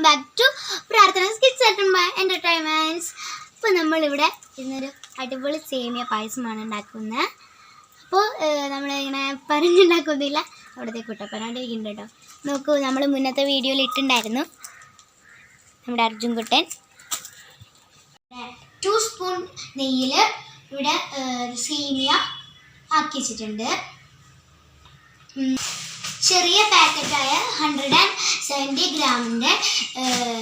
Back to Prarthana's kids entertainments. അപ്പോൾ നമ്മളിവിടെ ഇന്നൊരു അടിപൊളി സേമിയ പായസമാണ് ഉണ്ടാക്കുന്നത്. അപ്പോൾ നമ്മളിങ്ങനെ പറഞ്ഞുണ്ടാക്കുന്നില്ല, അവിടുത്തെ കുട്ടപ്പനാണ്ടിരിക്കുന്നുണ്ട് കേട്ടോ. നോക്കൂ, നമ്മൾ മുന്നത്തെ വീഡിയോയിൽ ഇട്ടുണ്ടായിരുന്നു നമ്മുടെ അർജുൻ കുട്ടൻ. 2 സ്പൂൺ നെയ്യിൽ ഇവിടെ സേമിയ ആക്കി വെച്ചിട്ടുണ്ട്. ചെറിയ പാക്കറ്റായ 170 ഗ്രാമിൻ്റെ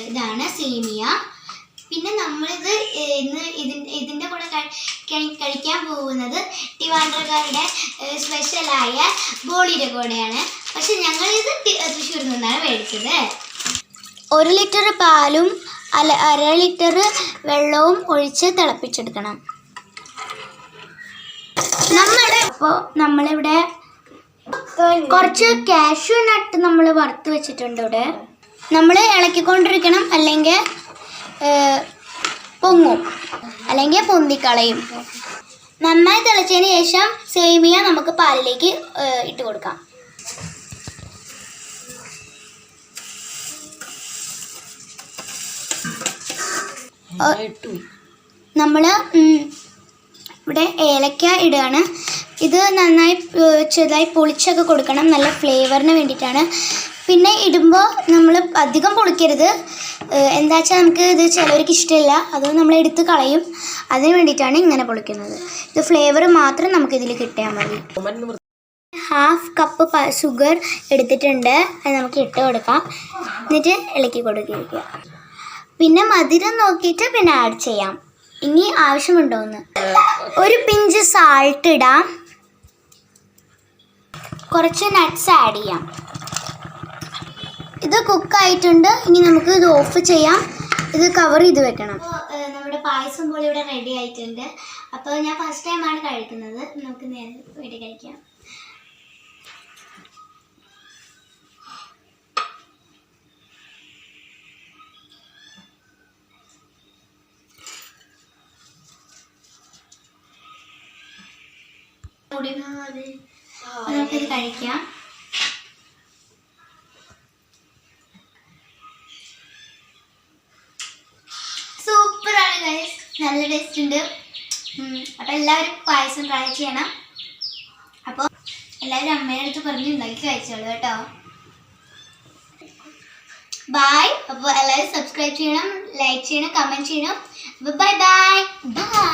ഇതാണ് സേമിയ. പിന്നെ നമ്മളിത് ഇതിൻ്റെ കൂടെ കഴിക്കാൻ പോകുന്നത് ട്രിവാൻഡ്രക്കാരുടെ സ്പെഷ്യലായ ബോളിയുടെ കൂടെയാണ്. പക്ഷെ ഞങ്ങളിത് തൃശ്ശൂരിൽ നിന്നാണ് മേടിച്ചത്. 1 ലിറ്റർ പാലും 1/2 ലിറ്റർ വെള്ളവും ഒഴിച്ച് തിളപ്പിച്ചെടുക്കണം. നമ്മളിവിടെ കുറച്ച് കാഷ്യൂ നട്ട് നമ്മൾ വറുത്ത് വെച്ചിട്ടുണ്ട്. ഇവിടെ നമ്മൾ ഇളക്കിക്കൊണ്ടിരിക്കണം, അല്ലെങ്കിൽ പൊങ്ങും, അല്ലെങ്കിൽ പൊന്തിക്കളയും. നന്നായി തിളച്ചതിന് ശേഷം സേമിയ നമുക്ക് പാലിലേക്ക് ഇട്ട് കൊടുക്കാം. നമ്മൾ ഇവിടെ ഏലക്ക ഇടുകയാണ്. ഇത് നന്നായി ചെറുതായി പൊളിച്ചൊക്കെ കൊടുക്കണം, നല്ല ഫ്ലേവറിന് വേണ്ടിയിട്ടാണ്. പിന്നെ ഇടുമ്പോൾ നമ്മൾ അധികം പൊളിക്കരുത്. എന്താ വെച്ചാൽ നമുക്ക് ഇത് ചിലവർക്ക് ഇഷ്ടമില്ല, അത് നമ്മൾ എടുത്ത് കളയും. അതിന് വേണ്ടിയിട്ടാണ് ഇങ്ങനെ പൊളിക്കുന്നത്. ഇത് ഫ്ലേവർ മാത്രം നമുക്കിതിൽ കിട്ടിയാൽ മതി. 1/2 കപ്പ് ഷുഗർ എടുത്തിട്ടുണ്ട്, അത് നമുക്ക് ഇട്ട് കൊടുക്കാം. എന്നിട്ട് ഇളക്കി കൊടുക്കുക. പിന്നെ മധുരം നോക്കിയിട്ട് പിന്നെ ആഡ് ചെയ്യാം, ഇനി ആവശ്യമുണ്ടോയെന്ന്. 1 പിഞ്ച് സാൾട്ട് ഇടാം, കുറച്ച് നട്ട്സ് ആഡ് ചെയ്യാം. ഇത് കുക്കായിട്ടുണ്ട്. ഇനി നമുക്ക് ഇത് ഓഫ് ചെയ്യാം, ഇത് കവർ ചെയ്ത് വെക്കണം. അപ്പോൾ നമ്മുടെ പായസം പോലെ ഇവിടെ റെഡി ആയിട്ടുണ്ട്. അപ്പോൾ ഞാൻ ഫസ്റ്റ് ടൈമാണ് കഴിക്കുന്നത്. നമുക്ക് നേരെ വീട്ടിൽ കഴിക്കാം. നമുക്കിത് കഴിക്കാം. സൂപ്പറാണ് ഗൈസ്, നല്ല ടേസ്റ്റ് ഉണ്ട്. അപ്പോൾ എല്ലാവരും പായസം ട്രൈ ചെയ്യണം. അപ്പോൾ എല്ലാവരും അമ്മയുടെ അടുത്ത് പറഞ്ഞ് ഉണ്ടാക്കി കഴിച്ചോളൂ കേട്ടോ. ബൈ. അപ്പോൾ എല്ലാവരും സബ്സ്ക്രൈബ് ചെയ്യണം, ലൈക്ക് ചെയ്യണം, കമൻറ്റ് ചെയ്യണം. Bye bye bye.